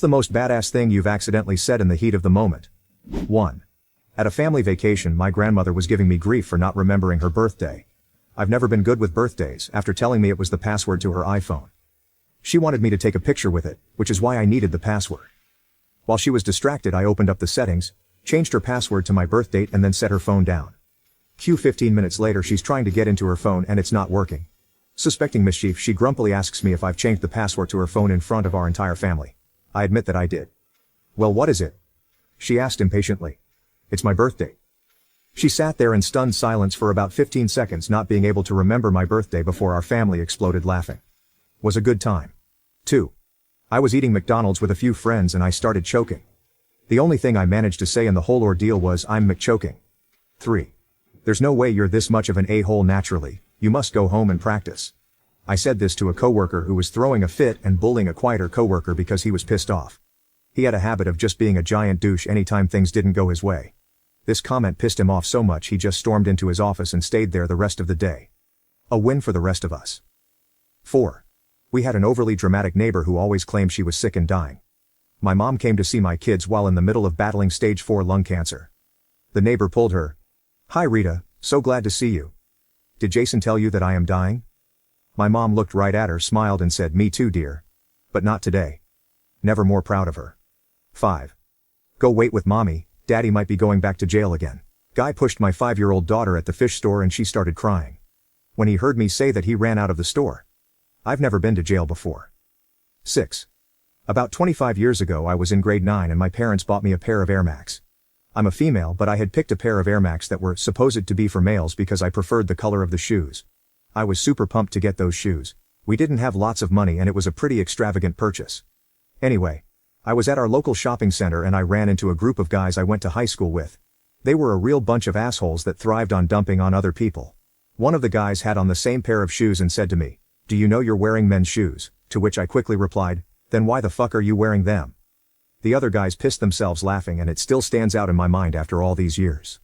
The most badass thing you've accidentally said in the heat of the moment? 1. At a family vacation, my grandmother was giving me grief for not remembering her birthday. I've never been good with birthdays after telling me it was the password to her iPhone. She wanted me to take a picture with it, which is why I needed the password. While she was distracted, I opened up the settings, changed her password to my birth date and then set her phone down. 15 minutes later she's trying to get into her phone and it's not working. Suspecting mischief, she grumpily asks me if I've changed the password to her phone in front of our entire family. I admit that I did. Well, what is it? She asked impatiently. It's my birthday. She sat there in stunned silence for about 15 seconds, not being able to remember my birthday before our family exploded laughing. Was a good time. 2. I was eating McDonald's with a few friends and I started choking. The only thing I managed to say in the whole ordeal was, "I'm McChoking." 3. There's no way you're this much of an a-hole naturally, you must go home and practice. I said this to a coworker who was throwing a fit and bullying a quieter coworker because he was pissed off. He had a habit of just being a giant douche anytime things didn't go his way. This comment pissed him off so much he just stormed into his office and stayed there the rest of the day. A win for the rest of us. 4. We had an overly dramatic neighbor who always claimed she was sick and dying. My mom came to see my kids while in the middle of battling stage 4 lung cancer. The neighbor pulled her. "Hi Rita, so glad to see you. Did Jason tell you that I am dying?" My mom looked right at her, smiled and said, "Me too, dear. But not today." Never more proud of her. 5. Go wait with mommy, daddy might be going back to jail again. Guy pushed my 5-year-old daughter at the fish store and she started crying. When he heard me say that, he ran out of the store. I've never been to jail before. 6. About 25 years ago I was in grade 9 and my parents bought me a pair of Air Max. I'm a female, but I had picked a pair of Air Max that were supposed to be for males because I preferred the color of the shoes. I was super pumped to get those shoes. We didn't have lots of money and it was a pretty extravagant purchase. Anyway, I was at our local shopping center and I ran into a group of guys I went to high school with. They were a real bunch of assholes that thrived on dumping on other people. One of the guys had on the same pair of shoes and said to me, "Do you know you're wearing men's shoes?" To which I quickly replied, "Then why the fuck are you wearing them?" The other guys pissed themselves laughing and it still stands out in my mind after all these years.